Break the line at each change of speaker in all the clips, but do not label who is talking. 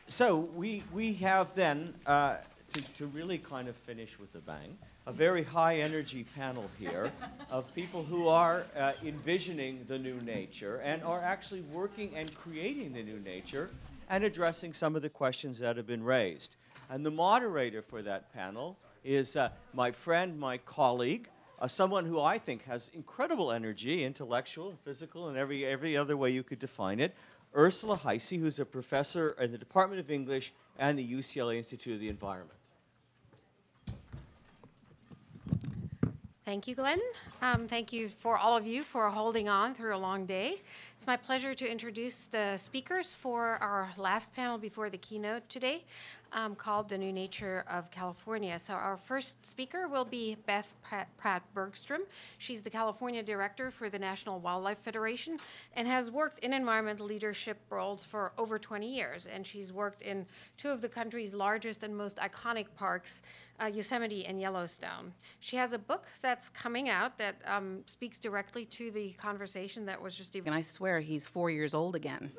So we have then, to really kind of finish with a bang, a very high energy panel here of people who are envisioning the new nature and are actually working and creating the new nature and addressing some of the questions that have been raised. And the moderator for that panel is my friend, my colleague, someone who I think has incredible energy, intellectual, physical, and every other way you could define it, Ursula Heise, who's a professor in the Department of English and the UCLA Institute of the Environment.
Thank you, Glenn. Thank you for all of you for holding on through a long day. It's my pleasure to introduce the speakers for our last panel before the keynote today, called The New Nature of California. So our first speaker will be Beth Pratt Bergstrom. She's the California Director for the National Wildlife Federation and has worked in environmental leadership roles for over 20 years. And she's worked in two of the country's largest and most iconic parks, Yosemite and Yellowstone. She has a book that's coming out that speaks directly to the conversation that was just even.
And I swear he's 4 years old again.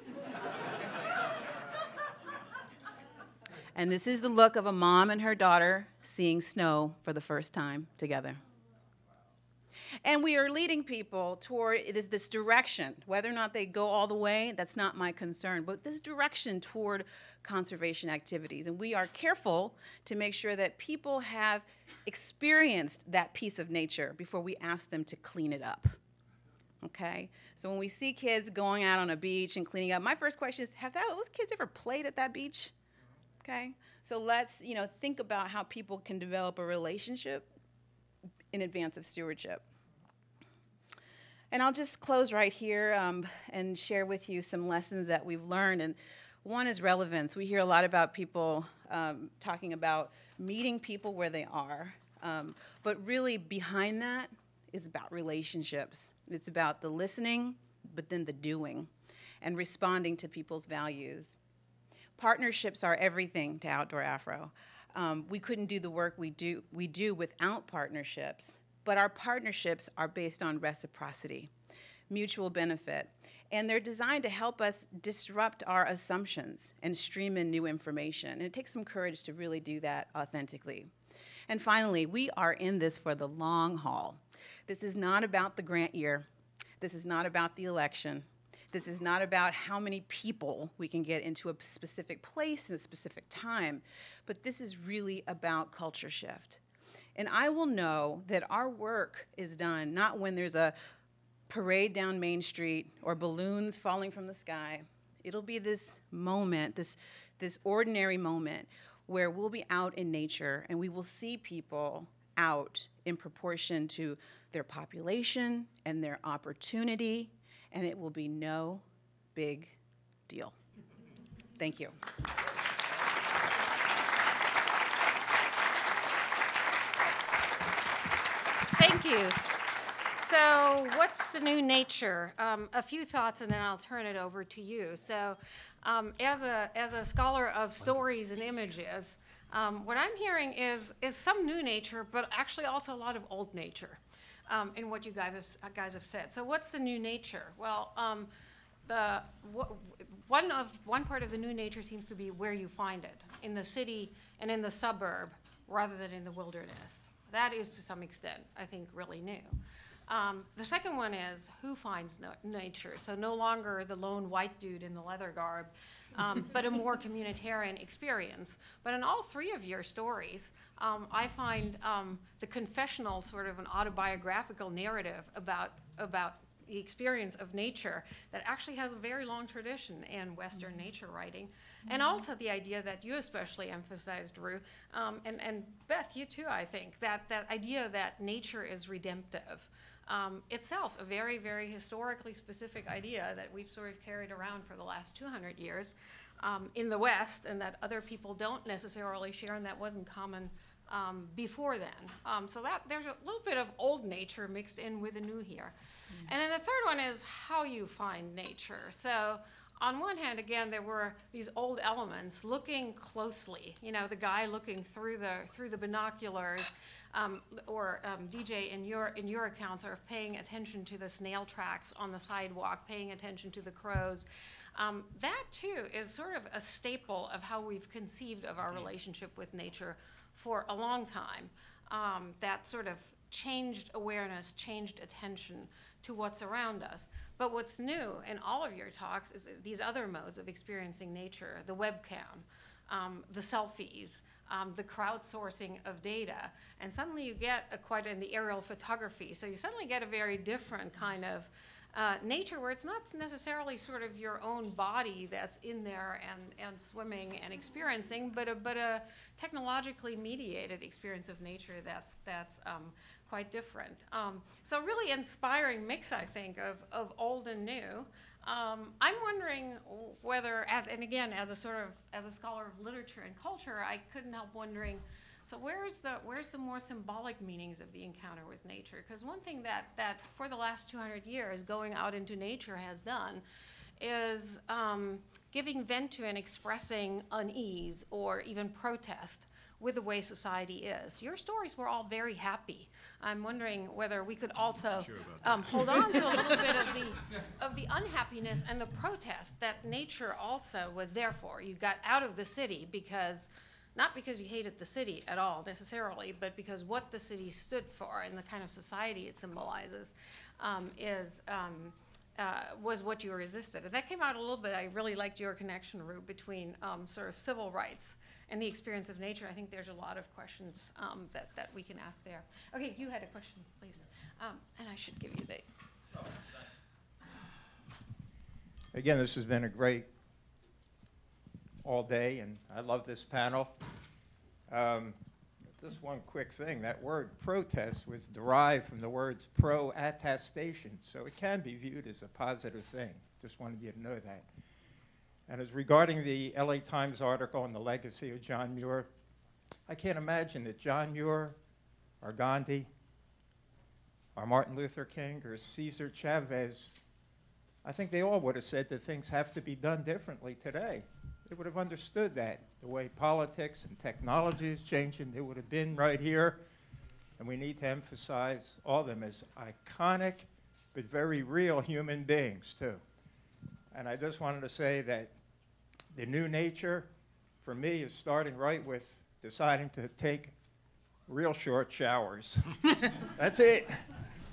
And this is the look of a mom and her daughter seeing snow for the first time together. And we are leading people toward this direction. Whether or not they go all the way, that's not my concern, but this direction toward conservation activities. And we are careful to make sure that people have experienced that piece of nature before we ask them to clean it up. Okay? So when we see kids going out on a beach and cleaning up, my first question is, have those kids ever played at that beach? Okay? So let's, think about how people can develop a relationship in advance of stewardship. And I'll just close right here and share with you some lessons that we've learned. And one is relevance. We hear a lot about people talking about meeting people where they are. But really behind that is about relationships. It's about the listening, but then the doing, and responding to people's values. Partnerships are everything to Outdoor Afro. We couldn't do the work we do without partnerships, but our partnerships are based on reciprocity, mutual benefit, and they're designed to help us disrupt our assumptions and stream in new information. And it takes some courage to really do that authentically. And finally, we are in this for the long haul. This is not about the grant year. This is not about the election. This is not about how many people we can get into a specific place in a specific time, but this is really about culture shift. And I will know that our work is done not when there's a parade down Main Street or balloons falling from the sky. It'll be this moment, this ordinary moment where we'll be out in nature and we will see people out in proportion to their population and their opportunity, and it will be no big deal. Thank you.
Thank you. So what's the new nature? A few thoughts and then I'll turn it over to you. So as a scholar of stories and images, what I'm hearing is some new nature, but actually also a lot of old nature in what you guys have said. So what's the new nature? Well, one part of the new nature seems to be where you find it, in the city and in the suburb, rather than in the wilderness. That is, to some extent, I think, really new. The second one is who finds nature. So no longer the lone white dude in the leather garb, but a more communitarian experience. But in all three of your stories, I find the confessional, sort of an autobiographical narrative about the experience of nature that actually has a very long tradition in Western nature writing. And also the idea that you especially emphasized, Rue, and Beth, you too, I think, that idea that nature is redemptive. Itself a very, very historically specific idea that we've sort of carried around for the last 200 years in the West, and that other people don't necessarily share, and that wasn't common before then. So that there's a little bit of old nature mixed in with the new here. And then the third one is how you find nature. So on one hand, again, there were these old elements, looking closely. The guy looking through the binoculars, or DJ in your account, sort of paying attention to the snail tracks on the sidewalk, paying attention to the crows. That, too, is sort of a staple of how we've conceived of our relationship with nature for a long time. That sort of changed awareness, changed attention to what's around us. But what's new in all of your talks is these other modes of experiencing nature, the webcam, the selfies, the crowdsourcing of data, and suddenly you get in the aerial photography. So you suddenly get a very different kind of nature where it's not necessarily sort of your own body that's in there and swimming and experiencing, but a technologically mediated experience of nature that's quite different. So really inspiring mix, I think, of old and new. I'm wondering whether, as a scholar of literature and culture, I couldn't help wondering, so where's the more symbolic meanings of the encounter with nature? Because one thing that for the last 200 years going out into nature has done is giving vent to and expressing unease or even protest with the way society is. Your stories were all very happy. I'm wondering whether we could also hold on to a little bit of the unhappiness and the protest that nature also was there for. You got out of the city not because you hated the city at all necessarily, but because what the city stood for and the kind of society it symbolizes was what you resisted. And that came out a little bit. I really liked your connection, Rue, between sort of civil rights and the experience of nature. I think there's a lot of questions that we can ask there. Okay, you had a question, please. And I should give you the...
Again, this has been a great all day, and I love this panel. Just one quick thing. That word protest was derived from the words pro-attestation, so it can be viewed as a positive thing. Just wanted you to know that. And as regarding the LA Times article on the legacy of John Muir, I can't imagine that John Muir or Gandhi or Martin Luther King or Cesar Chavez, I think they all would have said that things have to be done differently today. They would have understood that. The way politics and technology is changing, they would have been right here. And we need to emphasize all of them as iconic but very real human beings, too. And I just wanted to say that the new nature, for me, is starting right with deciding to take real short showers. That's it.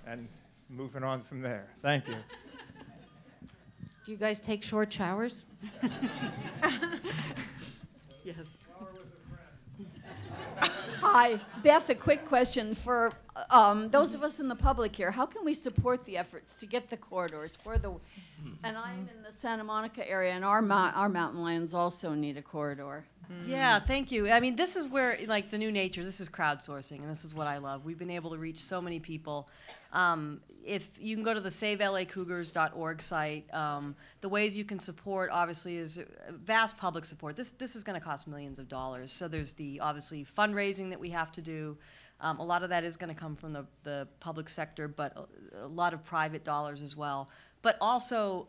And moving on from there. Thank you.
Do you guys take short showers?
Yes. Hi, Beth, a quick question for those of us in the public here. How can we support the efforts to get the corridors for the, and I'm in the Santa Monica area, and our mountain lions also need a corridor.
Yeah, thank you. I mean, this is where, like, the new nature, this is crowdsourcing, and this is what I love. We've been able to reach so many people. If you can go to the SaveLACougars.org site, the ways you can support, obviously, is vast public support. This is going to cost millions of dollars. So there's the, obviously, fundraising that we have to do. A lot of that is going to come from the public sector, but a lot of private dollars as well. But also,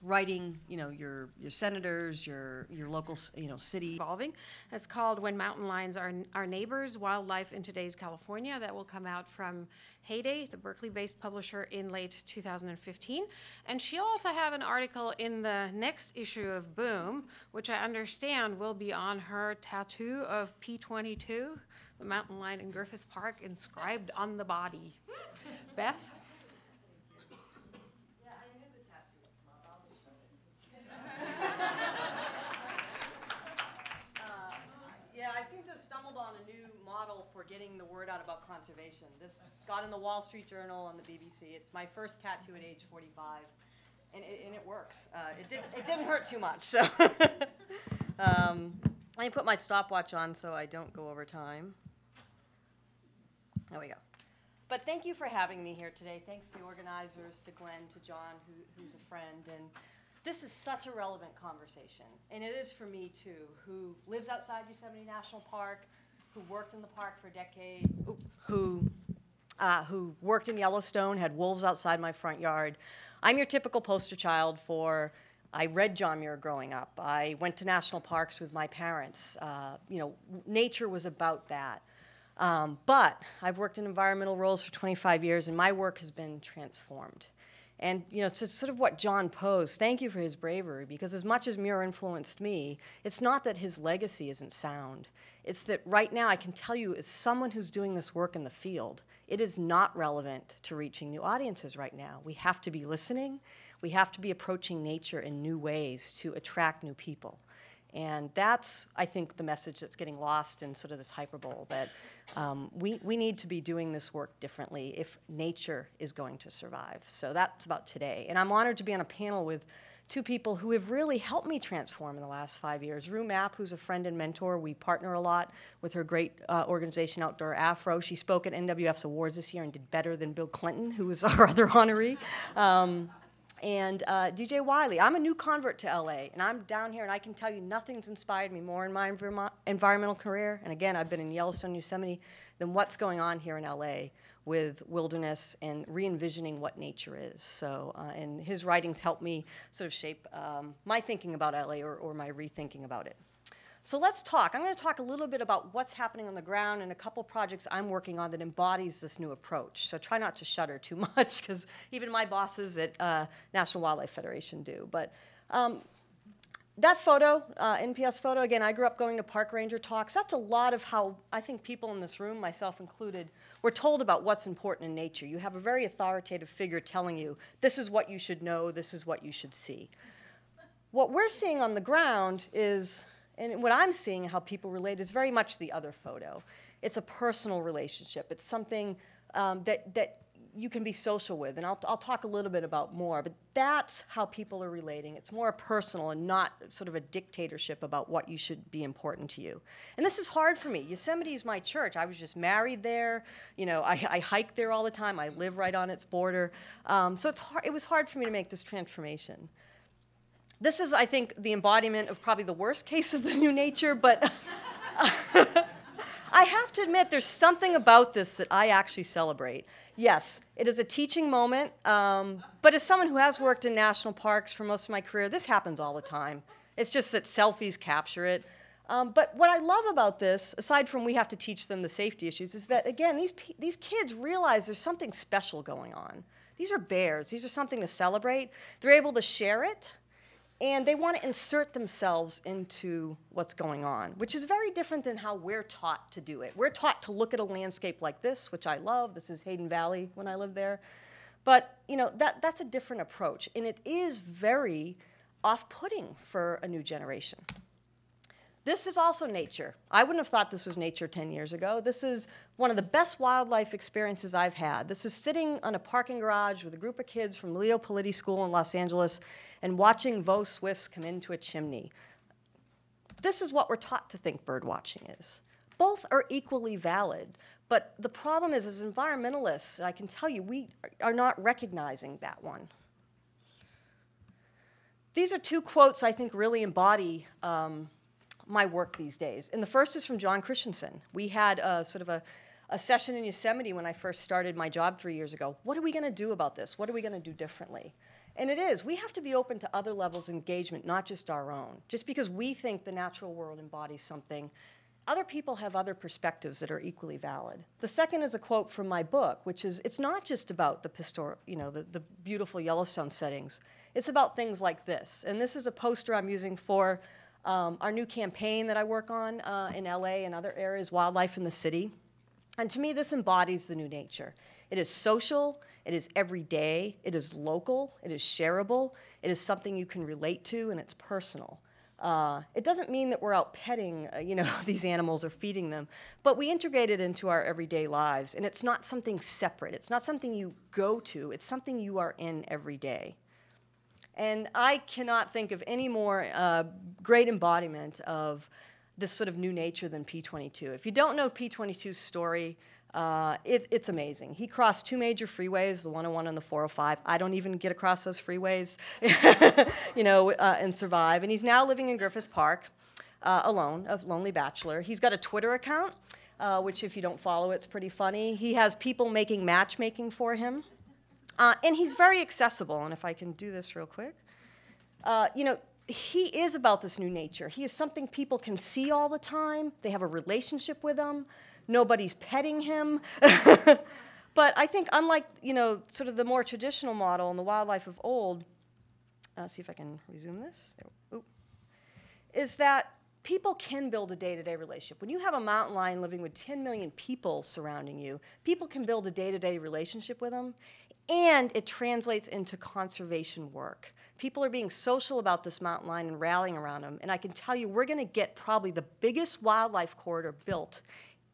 writing, your senators, your local, city.
Evolving. It's called When Mountain Lions Are Neighbors, Wildlife in Today's California. That will come out from Heyday, the Berkeley-based publisher, in late 2015. And she'll also have an article in the next issue of Boom, which I understand will be on her tattoo of P22, the mountain lion in Griffith Park, inscribed on the body. Beth?
Yeah, I seem to have stumbled on a new model for getting the word out about conservation. This got in the Wall Street Journal and the BBC. It's my first tattoo at age 45, and it works. It didn't hurt too much. So I put my stopwatch on so I don't go over time. There we go. But thank you for having me here today. Thanks to the organizers, to Glenn, to John, who's a friend. And this is such a relevant conversation, and it is for me too, who lives outside Yosemite National Park, who worked in the park for a decade, who worked in Yellowstone, had wolves outside my front yard. I'm your typical poster child for, I read John Muir growing up. I went to national parks with my parents. Nature was about that. But I've worked in environmental roles for 25 years, and my work has been transformed. And it's sort of what John posed. Thank you for his bravery, because as much as Muir influenced me, it's not that his legacy isn't sound. It's that right now I can tell you, as someone who's doing this work in the field, it is not relevant to reaching new audiences right now. We have to be listening. We have to be approaching nature in new ways to attract new people. And that's, I think, the message that's getting lost in sort of this hyperbole, that we need to be doing this work differently if nature is going to survive. So that's about today. And I'm honored to be on a panel with two people who have really helped me transform in the last 5 years. Mapp, who's a friend and mentor. We partner a lot with her great organization, Outdoor Afro. She spoke at NWF's awards this year and did better than Bill Clinton, who was our other honoree. And DJ Waldie. I'm a new convert to LA, and I'm down here, and I can tell you nothing's inspired me more in my environmental career, and again, I've been in Yellowstone, Yosemite, than what's going on here in LA with wilderness and re-envisioning what nature is. So, and his writings helped me sort of shape my thinking about LA, or my rethinking about it. So let's talk. I'm going to talk a little bit about what's happening on the ground and a couple projects I'm working on that embodies this new approach. So try not to shudder too much, because even my bosses at National Wildlife Federation do. But that photo, NPS photo, again, I grew up going to park ranger talks. That's a lot of how I think people in this room, myself included, were told about what's important in nature. You have a very authoritative figure telling you, this is what you should know, this is what you should see. What we're seeing on the ground is, and what I'm seeing, how people relate, is very much the other photo. It's a personal relationship. It's something that you can be social with, and I'll talk a little bit about more, but that's how people are relating. It's more personal and not sort of a dictatorship about what you should be important to you. And this is hard for me. Yosemite is my church. I was just married there. I hike there all the time. I live right on its border. So it was hard for me to make this transformation. This is, I think, the embodiment of probably the worst case of the new nature, but I have to admit there's something about this that I actually celebrate. Yes, it is a teaching moment, but as someone who has worked in national parks for most of my career, this happens all the time. It's just that selfies capture it. But what I love about this, aside from we have to teach them the safety issues, is that, again, these kids realize there's something special going on. These are bears. These are something to celebrate. They're able to share it. And they want to insert themselves into what's going on, which is very different than how we're taught to do it. We're taught to look at a landscape like this, which I love. This is Hayden Valley when I lived there. But that's a different approach, and it is very off-putting for a new generation. This is also nature. I wouldn't have thought this was nature 10 years ago. This is one of the best wildlife experiences I've had. This is sitting on a parking garage with a group of kids from Leo Politi School in Los Angeles and watching Vo swifts come into a chimney. This is what we're taught to think bird watching is. Both are equally valid, but the problem is, as environmentalists, I can tell you, we are not recognizing that one. These are two quotes I think really embody my work these days. And the first is from John Christensen. We had sort of a session in Yosemite when I first started my job 3 years ago. What are we going to do about this? What are we going to do differently? And it is. We have to be open to other levels of engagement, not just our own. Just because we think the natural world embodies something, other people have other perspectives that are equally valid. The second is a quote from my book, which is, it's not just about the beautiful Yellowstone settings. It's about things like this. And this is a poster I'm using for our new campaign that I work on in LA and other areas, Wildlife in the City. And to me, this embodies the new nature. It is social, it is everyday, it is local, it is shareable, it is something you can relate to, and it's personal. It doesn't mean that we're out petting these animals or feeding them, but we integrate it into our everyday lives, and it's not something separate. It's not something you go to. It's something you are in every day. And I cannot think of any more great embodiment of this sort of new nature than P22. If you don't know P22's story, it's amazing. He crossed two major freeways, the 101 and the 405. I don't even get across those freeways, and survive. And he's now living in Griffith Park, alone, a lonely bachelor. He's got a Twitter account, which if you don't follow, it's pretty funny. He has people making matchmaking for him. And he's very accessible, and if I can do this real quick. He is about this new nature. He is something people can see all the time. They have a relationship with him. Nobody's petting him. But I think unlike, sort of the more traditional model and the wildlife of old, see if I can resume this, is that people can build a day-to-day relationship. When you have a mountain lion living with 10 million people surrounding you, people can build a day-to-day relationship with them, and it translates into conservation work. People are being social about this mountain lion and rallying around them, and I can tell you we're going to get probably the biggest wildlife corridor built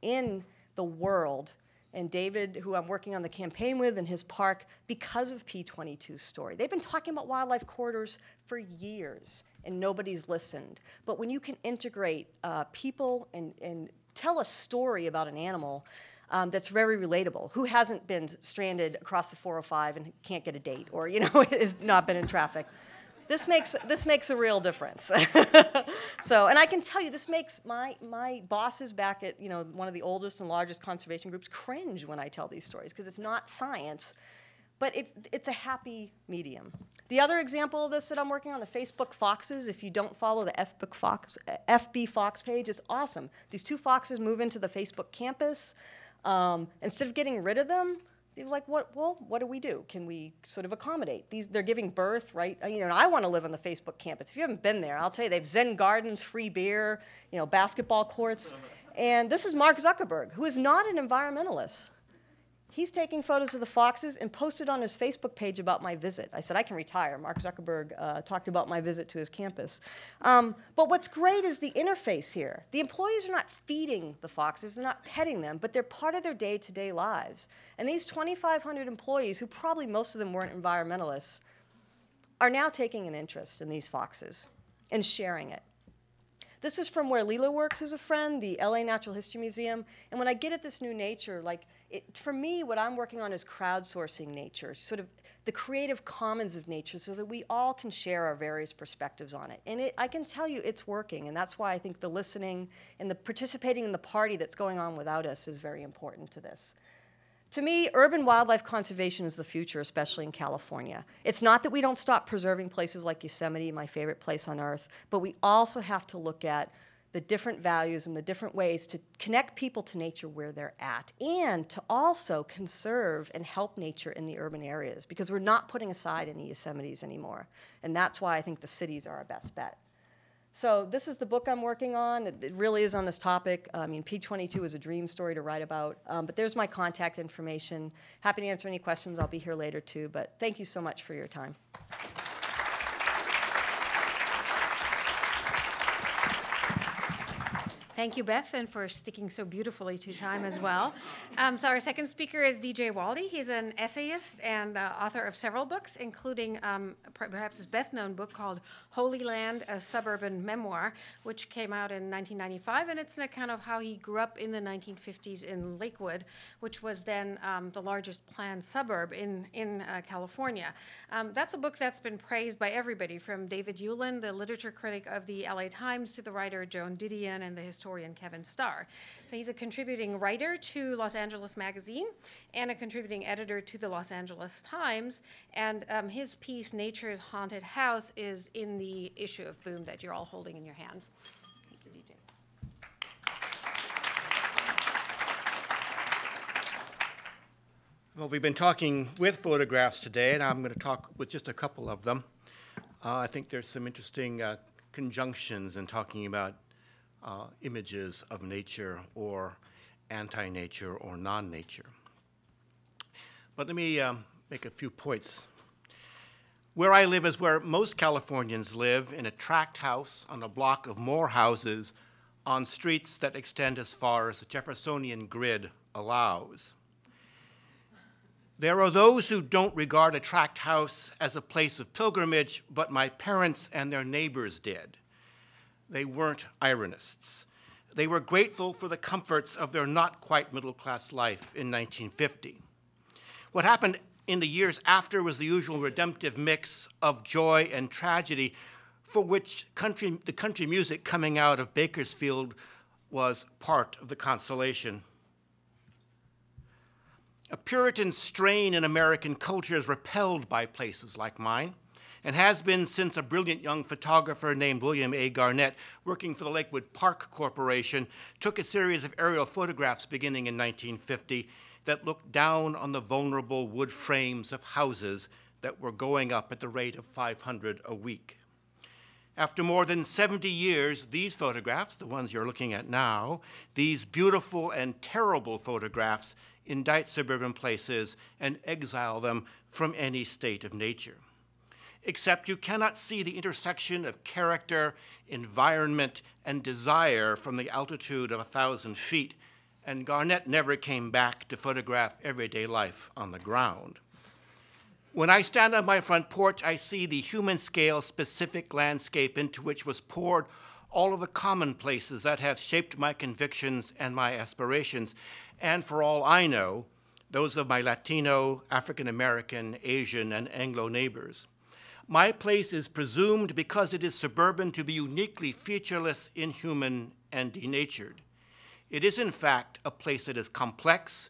in the world. And David, who I'm working on the campaign with, in his park, because of P22's story. They've been talking about wildlife corridors for years, and nobody's listened. But when you can integrate people and tell a story about an animal that's very relatable, who hasn't been stranded across the 405 and can't get a date, or has not been in traffic. This makes a real difference. So, and I can tell you, this makes my bosses back at one of the oldest and largest conservation groups cringe when I tell these stories, because it's not science, but it's a happy medium. The other example of this that I'm working on, the Facebook foxes. If you don't follow the FB Fox page, it's awesome. These two foxes move into the Facebook campus. Instead of getting rid of them, they're like, what do we do? Can we sort of accommodate? They're giving birth, right? I want to live on the Facebook campus. If you haven't been there, I'll tell you, they have Zen gardens, free beer, basketball courts. And this is Mark Zuckerberg, who is not an environmentalist. He's taking photos of the foxes and posted on his Facebook page about my visit. I said, I can retire. Mark Zuckerberg talked about my visit to his campus. But what's great is the interface here. The employees are not feeding the foxes, they're not petting them, but they're part of their day-to-day lives. And these 2,500 employees, who probably most of them weren't environmentalists, are now taking an interest in these foxes and sharing it. This is from where Leela works, who's a friend, the LA Natural History Museum. And when I get at this new nature, for me, what I'm working on is crowdsourcing nature, sort of the creative commons of nature, so that we all can share our various perspectives on it. And I can tell you it's working, and that's why I think the listening and the participating in the party that's going on without us is very important to this. To me, urban wildlife conservation is the future, especially in California. It's not that we don't stop preserving places like Yosemite, my favorite place on earth, but we also have to look at the different values and the different ways to connect people to nature where they're at, and to also conserve and help nature in the urban areas, because we're not putting aside any Yosemites anymore. And that's why I think the cities are our best bet. So this is the book I'm working on. It really is on this topic. I mean, P22 is a dream story to write about. But there's my contact information. Happy to answer any questions. I'll be here later, too. But thank you so much for your time.
Thank you, Beth, and for sticking so beautifully to time as well. So our second speaker is DJ Waldie. He's an essayist and author of several books, including perhaps his best-known book called Holy Land, a Suburban Memoir, which came out in 1995, and it's an account of how he grew up in the 1950s in Lakewood, which was then the largest planned suburb in California. That's a book that's been praised by everybody, from David Hewlin, the literature critic of the LA Times, to the writer Joan Didion and the historian Kevin Starr. So he's a contributing writer to Los Angeles Magazine and a contributing editor to the Los Angeles Times. And his piece, Nature's Haunted House, is in the issue of Boom that you're all holding in your hands. Thank you, DJ.
Well, we've been talking with photographs today, and I'm going to talk with just a couple of them. I think there's some interesting conjunctions in talking about images of nature or anti-nature or non-nature. But let me make a few points. Where I live is where most Californians live, in a tract house on a block of more houses on streets that extend as far as the Jeffersonian grid allows. There are those who don't regard a tract house as a place of pilgrimage, but my parents and their neighbors did. They weren't ironists. They were grateful for the comforts of their not quite middle-class life in 1950. What happened in the years after was the usual redemptive mix of joy and tragedy, for which the country music coming out of Bakersfield was part of the consolation. A Puritan strain in American culture is repelled by places like mine. and has been since a brilliant young photographer named William A. Garnett, working for the Lakewood Park Corporation, took a series of aerial photographs beginning in 1950 that looked down on the vulnerable wood frames of houses that were going up at the rate of 500 a week. After more than 70 years, these photographs, the ones you're looking at now, these beautiful and terrible photographs indict suburban places and exile them from any state of nature. Except you cannot see the intersection of character, environment, and desire from the altitude of 1,000 feet, and Garnett never came back to photograph everyday life on the ground. When I stand on my front porch, I see the human-scale specific landscape into which was poured all of the commonplaces that have shaped my convictions and my aspirations, and for all I know, those of my Latino, African-American, Asian, and Anglo neighbors. My place is presumed, because it is suburban, to be uniquely featureless, inhuman, and denatured. It is, in fact, a place that is complex,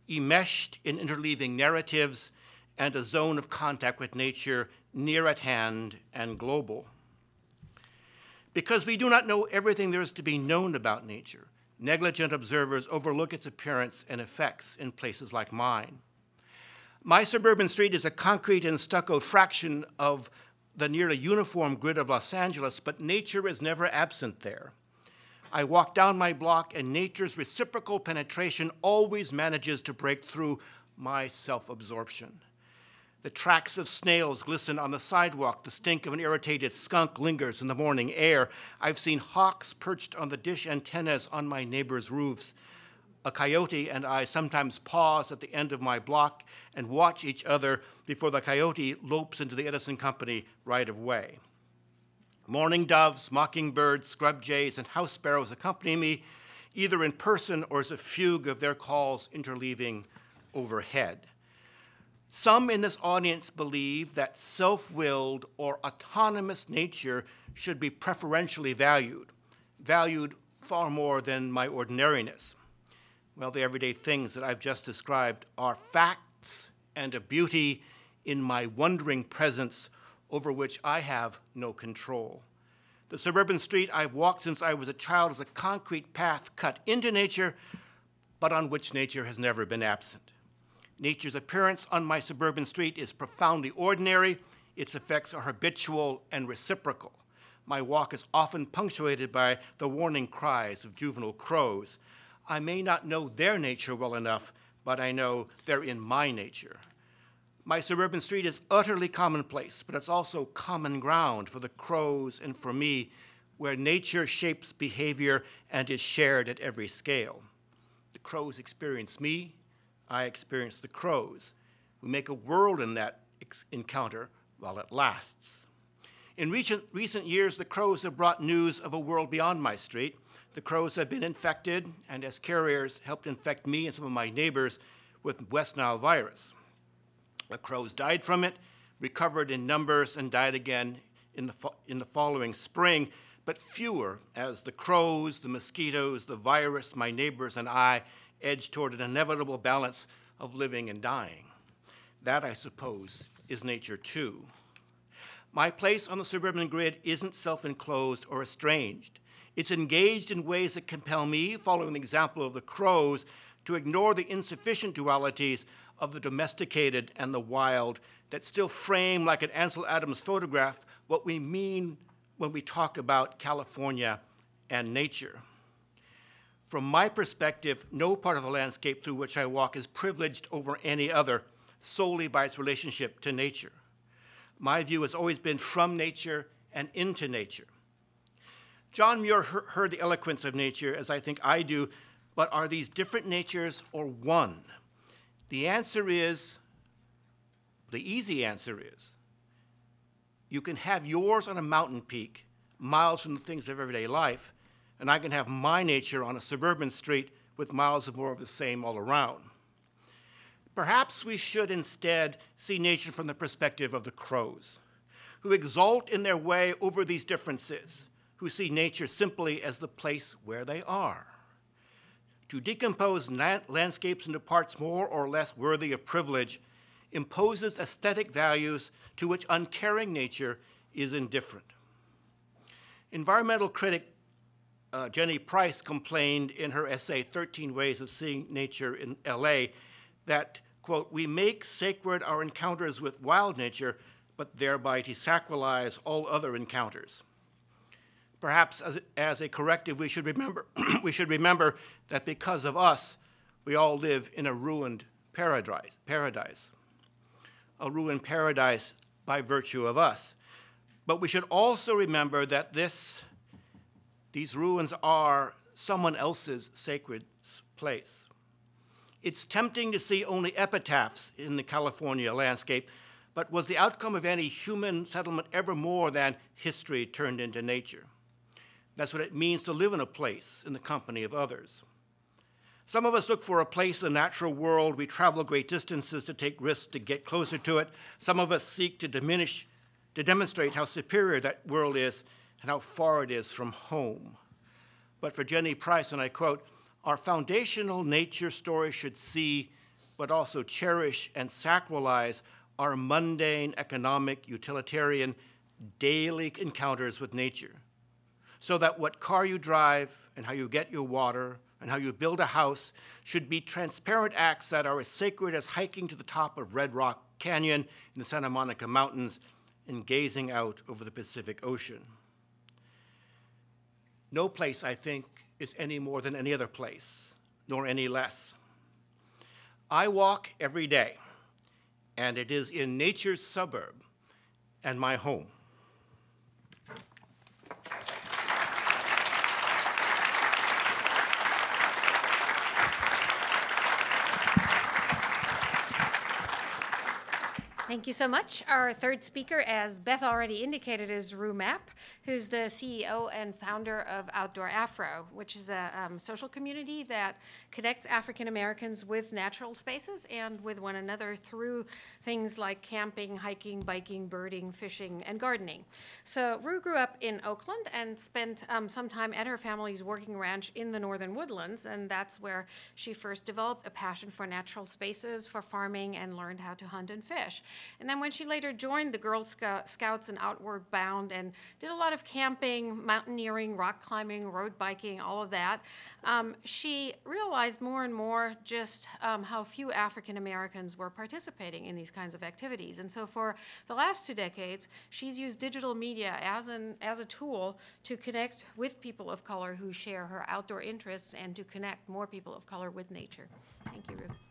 enmeshed in interleaving narratives, and a zone of contact with nature near at hand and global. Because we do not know everything there is to be known about nature, negligent observers overlook its appearance and effects in places like mine. My suburban street is a concrete and stucco fraction of the nearly uniform grid of Los Angeles, but nature is never absent there. I walk down my block, and nature's reciprocal penetration always manages to break through my self-absorption. The tracks of snails glisten on the sidewalk. The stink of an irritated skunk lingers in the morning air. I've seen hawks perched on the dish antennas on my neighbors' roofs. A coyote and I sometimes pause at the end of my block and watch each other before the coyote lopes into the Edison Company right of way. Mourning doves, mockingbirds, scrub jays, and house sparrows accompany me, either in person or as a fugue of their calls interleaving overhead. Some in this audience believe that self-willed or autonomous nature should be preferentially valued far more than my ordinariness. Well, the everyday things that I've just described are facts and a beauty in my wondering presence over which I have no control. The suburban street I've walked since I was a child is a concrete path cut into nature, but on which nature has never been absent. Nature's appearance on my suburban street is profoundly ordinary. Its effects are habitual and reciprocal. My walk is often punctuated by the warning cries of juvenile crows. I may not know their nature well enough, but I know they're in my nature. My suburban street is utterly commonplace, but it's also common ground for the crows and for me, where nature shapes behavior and is shared at every scale. The crows experience me, I experience the crows. We make a world in that encounter while it lasts. In recent years, the crows have brought news of a world beyond my street. The crows have been infected, and as carriers, helped infect me and some of my neighbors with West Nile virus. The crows died from it, recovered in numbers, and died again in the following spring, but fewer as the crows, the mosquitoes, the virus, my neighbors, and I edge toward an inevitable balance of living and dying. That, I suppose, is nature too. My place on the suburban grid isn't self-enclosed or estranged. It's engaged in ways that compel me, following the example of the crows, to ignore the insufficient dualities of the domesticated and the wild that still frame, like an Ansel Adams photograph, what we mean when we talk about California and nature. From my perspective, no part of the landscape through which I walk is privileged over any other solely by its relationship to nature. My view has always been from nature and into nature. John Muir heard the eloquence of nature, as I think I do, but are these different natures or one? The answer is, the easy answer is, you can have yours on a mountain peak, miles from the things of everyday life, and I can have my nature on a suburban street with miles of more of the same all around. Perhaps we should instead see nature from the perspective of the crows, who exult in their way over these differences, who see nature simply as the place where they are. To decompose landscapes into parts more or less worthy of privilege imposes aesthetic values to which uncaring nature is indifferent. Environmental critic Jenny Price complained in her essay, 13 Ways of Seeing Nature in LA, that, quote, "We make sacred our encounters with wild nature, but thereby desacralize all other encounters." Perhaps as a corrective, we should remember, we should remember that because of us, we all live in a ruined paradise, a ruined paradise by virtue of us. But we should also remember that these ruins are someone else's sacred place. It's tempting to see only epitaphs in the California landscape, but was the outcome of any human settlement ever more than history turned into nature? That's what it means to live in a place in the company of others. Some of us look for a place in the natural world. We travel great distances to take risks to get closer to it. Some of us seek to demonstrate how superior that world is and how far it is from home. But for Jenny Price, and I quote, "Our foundational nature story should see, but also cherish and sacralize our mundane, economic, utilitarian, daily encounters with nature, so that what car you drive and how you get your water and how you build a house should be transparent acts that are as sacred as hiking to the top of Red Rock Canyon in the Santa Monica Mountains and gazing out over the Pacific Ocean." No place, I think, is any more than any other place, nor any less. I walk every day, and it is in nature's suburb and my home.
Thank you so much. Our third speaker, as Beth already indicated, is Mapp, who's the CEO and founder of Outdoor Afro, which is a social community that connects African Americans with natural spaces and with one another through things like camping, hiking, biking, birding, fishing, and gardening. So Rue grew up in Oakland and spent some time at her family's working ranch in the northern woodlands, and that's where she first developed a passion for natural spaces, for farming, and learned how to hunt and fish. And then when she later joined the Girl Scouts and Outward Bound and did a lot of camping, mountaineering, rock climbing, road biking, all of that, she realized more and more just how few African Americans were participating in these kinds of activities. And so for the last 2 decades, she's used digital media as a tool to connect with people of color who share her outdoor interests and to connect more people of color with nature. Thank you, Ruth.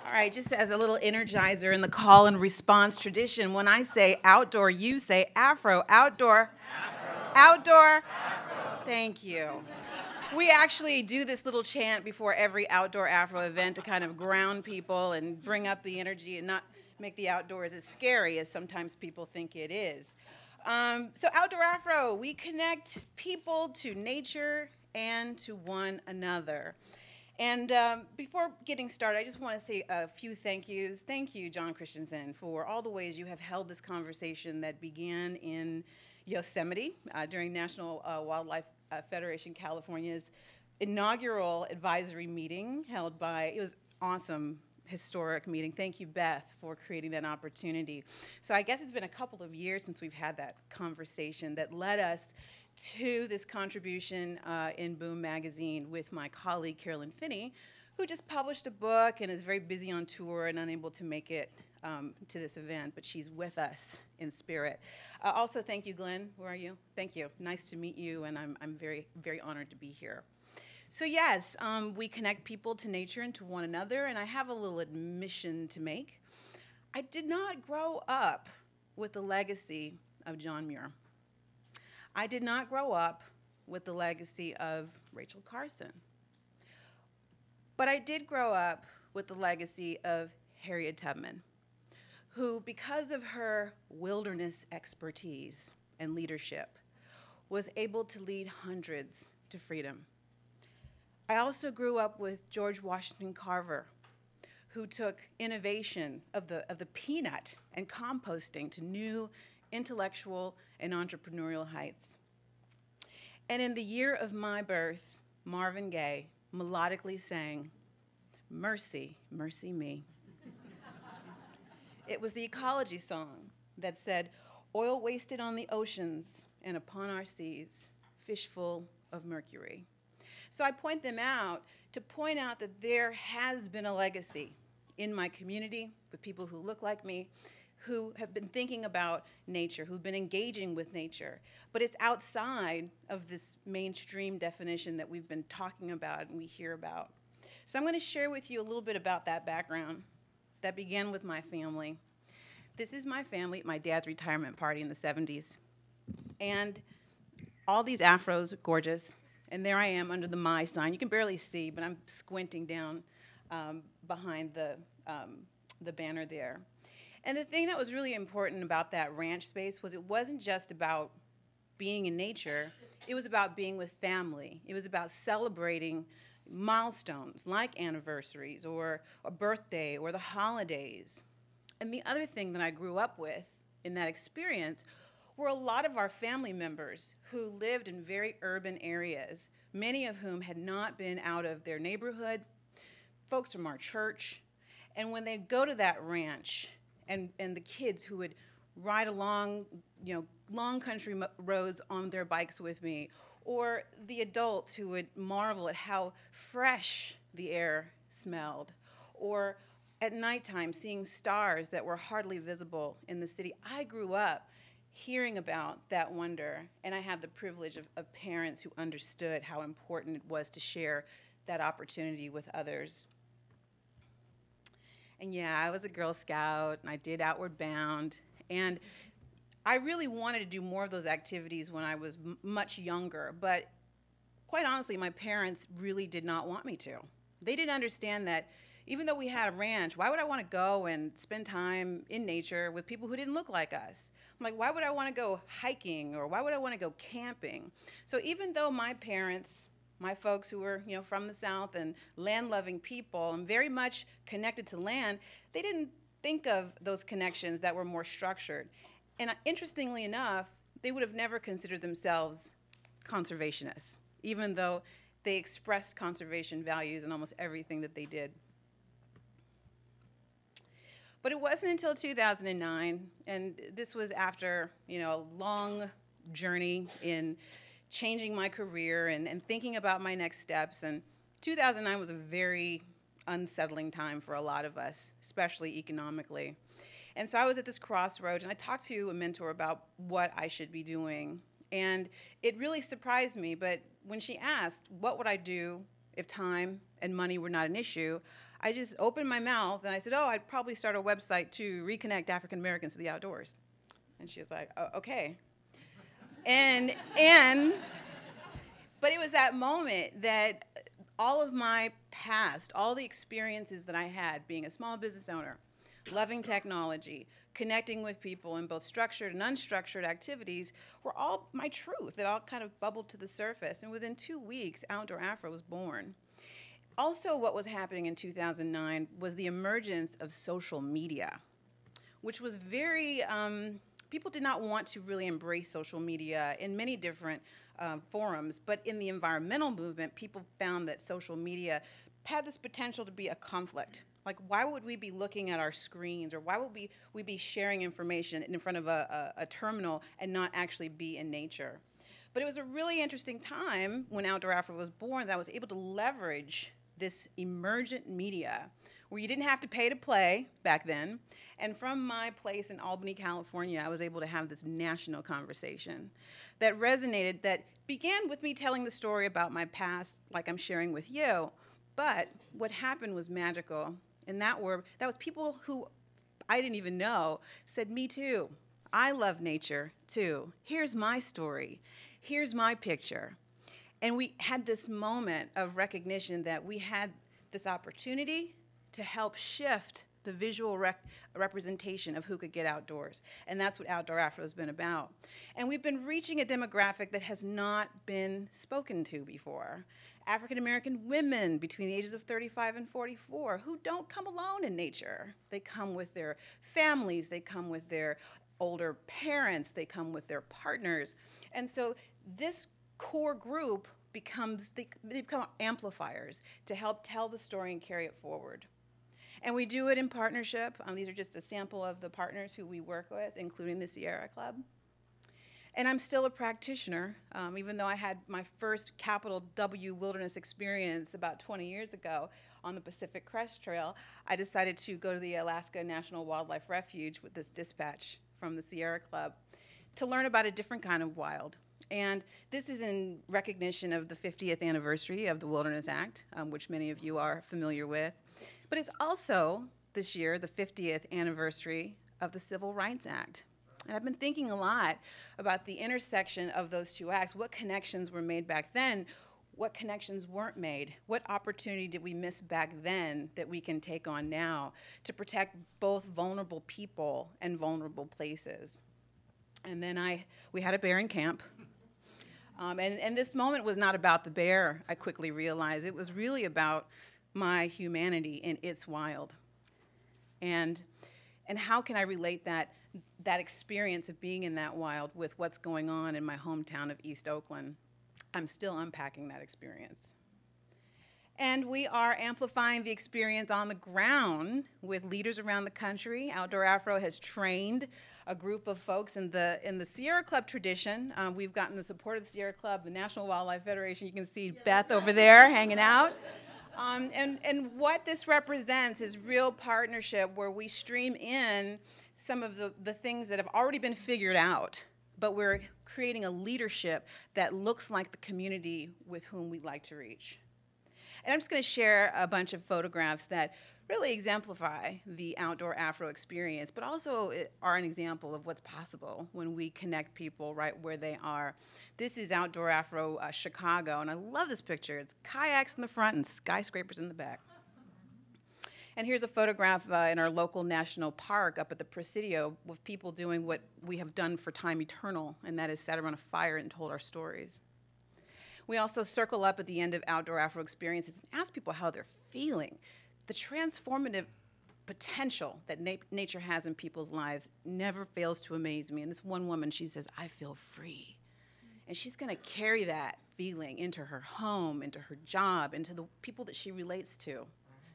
All right, just as a little energizer in the call and response tradition, when I say outdoor, you say Afro. Outdoor. Afro. Outdoor. Afro. Thank you. We actually do this little chant before every Outdoor Afro event to kind of ground people and bring up the energy and not make the outdoors as scary as sometimes people think it is. So Outdoor Afro, we connect people to nature and to one another. And before getting started, I just want to say a few thank yous. Thank you, John Christensen, for all the ways you have held this conversation that began in Yosemite during National Wildlife Federation California's inaugural advisory meeting held by, it was awesome, historic meeting. Thank you, Beth, for creating that opportunity. So I guess it's been a couple of years since we've had that conversation that led us to this contribution in Boom Magazine with my colleague Carolyn Finney, who just published a book and is very busy on tour and unable to make it to this event, but she's with us in spirit. Also, thank you, Glenn. Where are you? Thank you. Nice to meet you, and I'm very, very honored to be here. So yes, we connect people to nature and to one another, and I have a little admission to make. I did not grow up with the legacy of John Muir. I did not grow up with the legacy of Rachel Carson. But I did grow up with the legacy of Harriet Tubman, who, because of her wilderness expertise and leadership, was able to lead hundreds to freedom. I also grew up with George Washington Carver, who took innovation of the peanut and composting to new intellectual and entrepreneurial heights. And in the year of my birth, Marvin Gaye melodically sang, "Mercy, mercy me." It was the ecology song that said, "Oil wasted on the oceans and upon our seas, fish full of mercury." So I point them out to point out that there has been a legacy in my community with people who look like me, who have been thinking about nature, who've been engaging with nature, but it's outside of this mainstream definition that we've been talking about and we hear about. So I'm going to share with you a little bit about that background that began with my family. This is my family at my dad's retirement party in the 70s. And all these Afros, gorgeous, and there I am under the My sign. You can barely see, but I'm squinting down behind the banner there. And the thing that was really important about that ranch space was it wasn't just about being in nature, it was about being with family. It was about celebrating milestones like anniversaries or a birthday or the holidays. And the other thing that I grew up with in that experience were a lot of our family members who lived in very urban areas, many of whom had not been out of their neighborhood, folks from our church. And when they'd go to that ranch, and the kids who would ride along, long country roads on their bikes with me, or the adults who would marvel at how fresh the air smelled, or at nighttime seeing stars that were hardly visible in the city. I grew up hearing about that wonder, and I had the privilege of parents who understood how important it was to share that opportunity with others. And yeah, I was a Girl Scout, and I did Outward Bound, and I really wanted to do more of those activities when I was much younger, but quite honestly, my parents really did not want me to. They didn't understand that even though we had a ranch, why would I want to go and spend time in nature with people who didn't look like us? I'm like, why would I want to go hiking, or why would I want to go camping? So even though my parents, my folks who were, from the South and land-loving people and very much connected to land, they didn't think of those connections that were more structured. And interestingly enough, they would have never considered themselves conservationists, even though they expressed conservation values in almost everything that they did. But it wasn't until 2009, and this was after, a long journey in changing my career and thinking about my next steps. And 2009 was a very unsettling time for a lot of us, especially economically. And so I was at this crossroads, and I talked to a mentor about what I should be doing. And it really surprised me, but when she asked, what would I do if time and money were not an issue, I just opened my mouth, and I said, I'd probably start a website to reconnect African Americans to the outdoors. And she was like, okay. But it was that moment that all of my past, all the experiences that I had being a small business owner, loving technology, connecting with people in both structured and unstructured activities were all my truth. It all kind of bubbled to the surface. And within 2 weeks, Outdoor Afro was born. Also, what was happening in 2009 was the emergence of social media, which was very, people did not want to really embrace social media in many different forums, but in the environmental movement, people found that social media had this potential to be a conflict. Like, why would we be looking at our screens, or why would we be sharing information in front of a terminal and not actually be in nature? But it was a really interesting time when Outdoor Afro was born that I was able to leverage this emergent media where you didn't have to pay to play back then. And from my place in Albany, California, I was able to have this national conversation that resonated, that began with me telling the story about my past, like I'm sharing with you. But what happened was magical, and that was people who I didn't even know said, me too. I love nature too. Here's my story. Here's my picture. And we had this moment of recognition that we had this opportunity to help shift the visual representation of who could get outdoors. And that's what Outdoor Afro has been about. And we've been reaching a demographic that has not been spoken to before. African American women between the ages of 35 and 44 who don't come alone in nature. They come with their families, they come with their older parents, they come with their partners. And so this core group they become amplifiers to help tell the story and carry it forward. And we do it in partnership. These are just a sample of the partners who we work with, including the Sierra Club. And I'm still a practitioner, even though I had my first capital W wilderness experience about 20 years ago on the Pacific Crest Trail. I decided to go to the Alaska National Wildlife Refuge with this dispatch from the Sierra Club to learn about a different kind of wild. And this is in recognition of the 50th anniversary of the Wilderness Act, which many of you are familiar with. But it's also, this year, the 50th anniversary of the Civil Rights Act. And I've been thinking a lot about the intersection of those two acts. What connections were made back then? What connections weren't made? What opportunity did we miss back then that we can take on now to protect both vulnerable people and vulnerable places? And then we had a bear in camp. And this moment was not about the bear, I quickly realized. It was really about my humanity in its wild. And how can I relate that experience of being in that wild with what's going on in my hometown of East Oakland? I'm still unpacking that experience. And we are amplifying the experience on the ground with leaders around the country. Outdoor Afro has trained a group of folks in the Sierra Club tradition. We've gotten the support of the Sierra Club, the National Wildlife Federation. You can see Beth over there hanging out. And what this represents is real partnership where we stream in some of the things that have already been figured out, but we're creating a leadership that looks like the community with whom we'd like to reach. And I'm just going to share a bunch of photographs that really exemplify the Outdoor Afro experience, but also are an example of what's possible when we connect people right where they are. This is Outdoor Afro Chicago, and I love this picture. It's kayaks in the front and skyscrapers in the back. And here's a photograph in our local national park up at the Presidio with people doing what we have done for time eternal, and that is sat around a fire and told our stories. We also circle up at the end of Outdoor Afro experiences and ask people how they're feeling. The transformative potential that nature has in people's lives never fails to amaze me. And this one woman, she says, I feel free. And she's going to carry that feeling into her home, into her job, into the people that she relates to.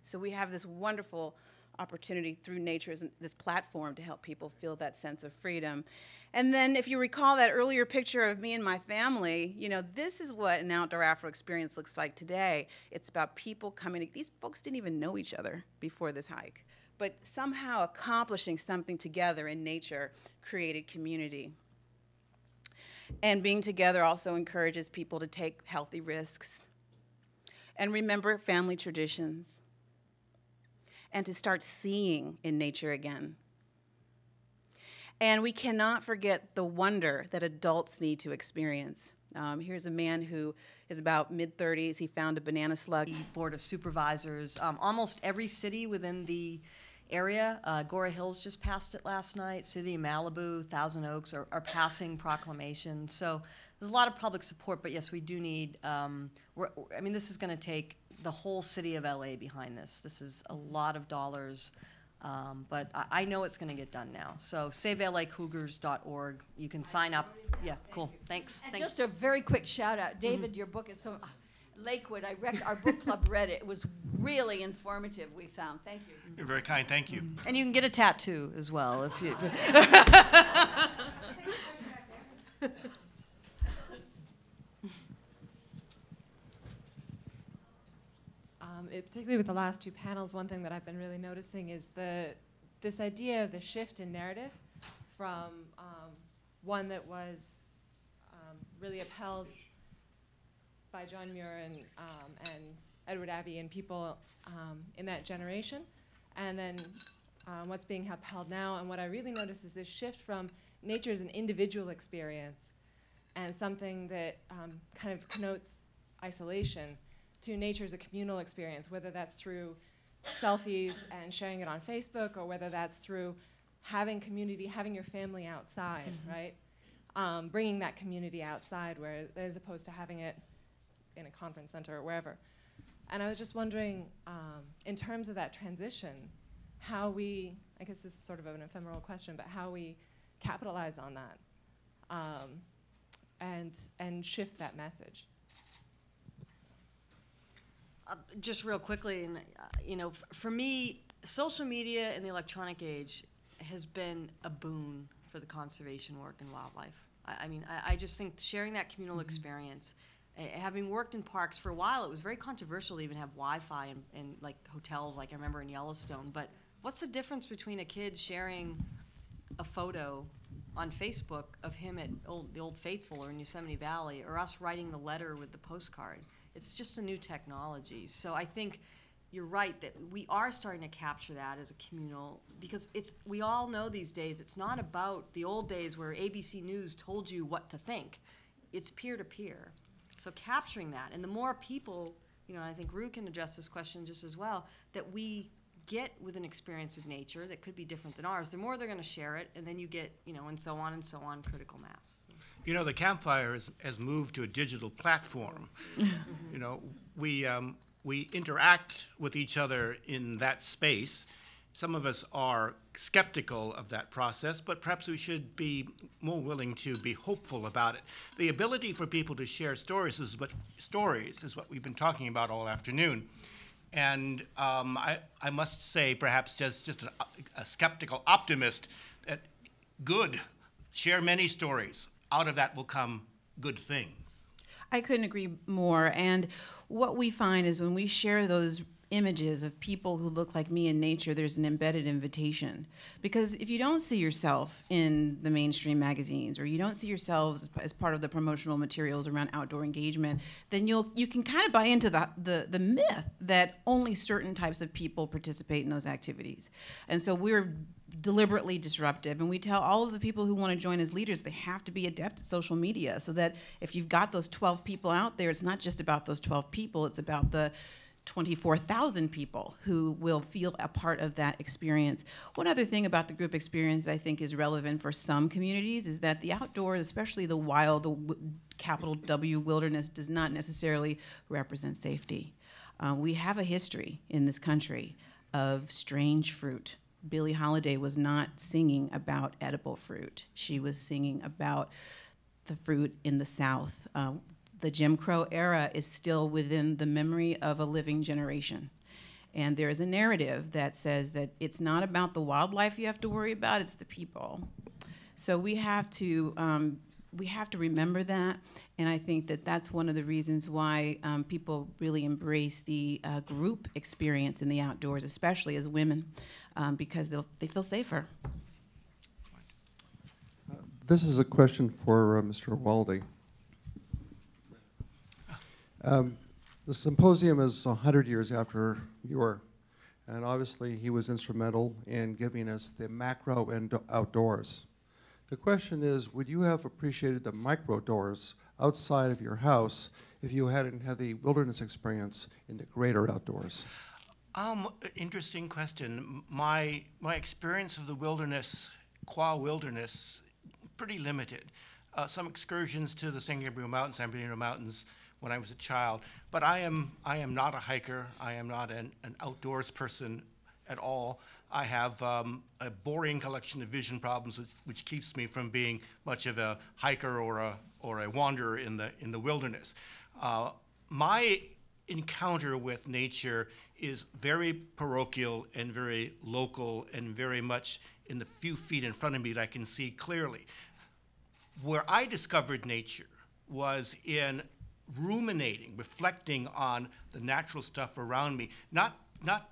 So we have this wonderful opportunity through nature, this platform, to help people feel that sense of freedom. And then if you recall that earlier picture of me and my family, you know, this is what an Outdoor Afro experience looks like today. It's about people coming. These folks didn't even know each other before this hike, but somehow accomplishing something together in nature created community. And being together also encourages people to take healthy risks and remember family traditions, and to start seeing in nature again. And we cannot forget the wonder that adults need to experience. Here's a man who is about mid-30s. He found a banana slug.
Board of Supervisors, almost every city within the area, Gora Hills just passed it last night, City of Malibu, Thousand Oaks are passing proclamations. So there's a lot of public support, but yes, we do need, I mean, this is gonna take the whole city of LA behind this. This is a lot of dollars, but I know it's going to get done now. So SaveLACougars.org. You can sign up. Yeah, cool. Thanks.
And just a very quick shout out, David. Your book is so Lakewood. Our book club read it. It was really informative. We found. Thank you.
You're very kind. Thank you.
And you can get a tattoo as well if you.
Particularly with the last two panels, one thing that I've been really noticing is this idea of the shift in narrative from one that was really upheld by John Muir and Edward Abbey and people in that generation, and then what's being upheld now. And what I really notice is this shift from nature as an individual experience and something that kind of connotes isolation to nature as a communal experience, whether that's through selfies and sharing it on Facebook, or whether that's through having community, having your family outside, right? Bringing that community outside as opposed to having it in a conference center or wherever. And I was just wondering, in terms of that transition, how we, I guess this is sort of an ephemeral question, but how we capitalize on that and shift that message.
Just real quickly, and you know, for me, social media in the electronic age has been a boon for the conservation work in wildlife. I just think sharing that communal experience, having worked in parks for a while, it was very controversial to even have Wi-Fi in like hotels, like I remember in Yellowstone. But what's the difference between a kid sharing a photo on Facebook of him at the Old Faithful or in Yosemite Valley, or us writing the letter with the postcard? It's just a new technology. So I think you're right that we are starting to capture that as a communal, because we all know these days it's not about the old days where ABC News told you what to think. It's peer-to-peer. So capturing that, and the more people, you know, I think Rue can address this question just as well, that we get with an experience with nature that could be different than ours, the more they're going to share it, and then you get, you know, and so on, critical mass.
You know, the campfire has moved to a digital platform. You know, we interact with each other in that space. Some of us are skeptical of that process, but perhaps we should be more willing to be hopeful about it. The ability for people to share stories is what we've been talking about all afternoon. And I must say, perhaps just a skeptical optimist, that good, share many stories. Out of that will come good things.
I couldn't agree more. And what we find is when we share those images of people who look like me in nature, there's an embedded invitation. Because if you don't see yourself in the mainstream magazines, or you don't see yourselves as part of the promotional materials around outdoor engagement, then you can kind of buy into the myth that only certain types of people participate in those activities. And so we're deliberately disruptive, and we tell all of the people who want to join as leaders they have to be adept at social media, so that if you've got those 12 people out there, it's not just about those 12 people, it's about the 24,000 people who will feel a part of that experience. One other thing about the group experience I think is relevant for some communities is that the outdoors, especially the wild, the capital W wilderness, does not necessarily represent safety. We have a history in this country of strange fruit. Billie Holiday was not singing about edible fruit. She was singing about the fruit in the South. The Jim Crow era is still within the memory of a living generation. And there is a narrative that says that it's not about the wildlife you have to worry about, it's the people. So we have to remember that, and I think that that's one of the reasons why people really embrace the group experience in the outdoors, especially as women, because they feel safer.
This is a question for Mr. Waldie. The symposium is 100 years after Muir, and obviously he was instrumental in giving us the macro and outdoors. The question is, would you have appreciated the micro doors outside of your house if you hadn't had the wilderness experience in the greater outdoors?
Interesting question. My experience of the wilderness, qua wilderness, pretty limited. Some excursions to the San Gabriel Mountains, San Bernardino Mountains, when I was a child, but I am not a hiker. I am not an outdoors person at all. I have a boring collection of vision problems, which keeps me from being much of a hiker or a wanderer in the wilderness. My encounter with nature is very parochial and very local and very much in the few feet in front of me that I can see clearly. Where I discovered nature was in ruminating, reflecting on the natural stuff around me, not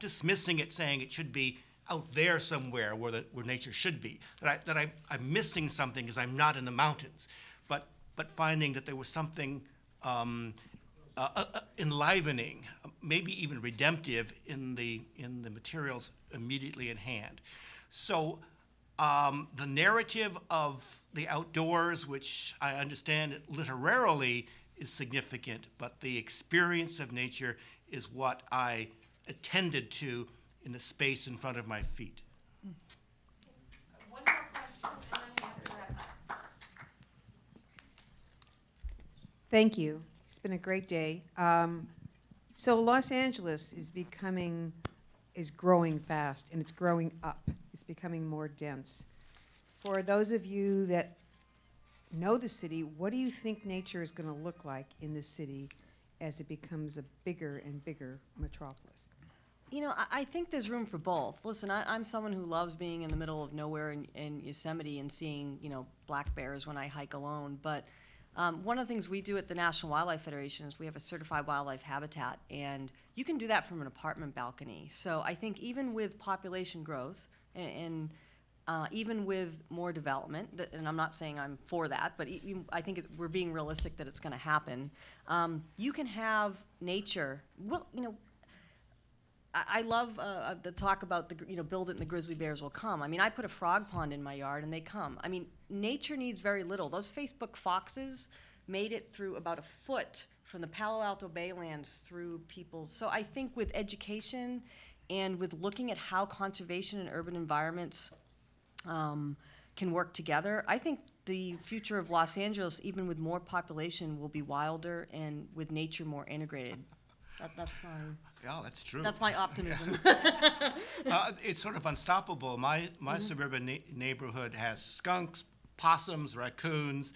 dismissing it, saying it should be out there somewhere where nature should be, that I'm missing something because I'm not in the mountains, but finding that there was something enlivening, maybe even redemptive in the materials immediately in hand. So the narrative of the outdoors, which I understand literarily is significant, but the experience of nature is what I attended to in the space in front of my feet.
One more question, and then we have to wrap up.
Thank you. It's been a great day. So Los Angeles is growing fast, and it's growing up. It's becoming more dense. For those of you that know the city, what do you think nature is going to look like in the city as it becomes a bigger and bigger metropolis?
You know, I think there's room for both. Listen, I'm someone who loves being in the middle of nowhere in Yosemite and seeing, you know, black bears when I hike alone. But one of the things we do at the National Wildlife Federation is we have a certified wildlife habitat, and you can do that from an apartment balcony. So I think even with population growth and even with more development, and I'm not saying I'm for that, but I think we're being realistic that it's going to happen. You can have nature. Well, you know, I love the talk about build it and the grizzly bears will come. I mean, I put a frog pond in my yard and they come. I mean, nature needs very little. Those Facebook foxes made it through about a foot from the Palo Alto Baylands through people's. So I think with education and with looking at how conservation and urban environments can work together, I think the future of Los Angeles, even with more population, will be wilder and with nature more integrated. That's my.
Yeah, that's true.
That's my optimism.
It's sort of unstoppable. My suburban neighborhood has skunks, possums, raccoons,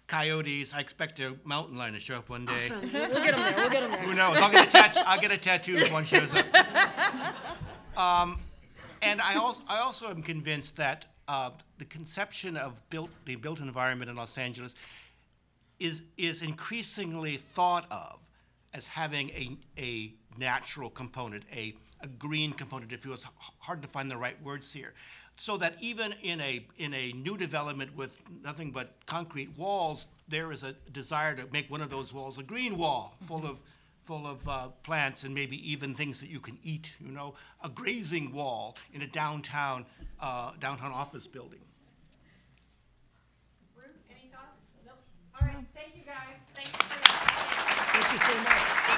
coyotes. I expect a mountain lion to show up one day.
Awesome. We'll get them there. We'll get them there.
Who knows? I'll get a tattoo if one shows up. And I also am convinced that the conception of the built environment in Los Angeles is increasingly thought of as having a natural component, a green component, if you will. It's hard to find the right words here. So that even in a new development with nothing but concrete walls, there is a desire to make one of those walls a green wall, full of plants and maybe even things that you can eat. You know, a grazing wall in a downtown office building.
Ruth, any thoughts? Nope. All right. Thank you guys. Thank you so much.
Thank you so much.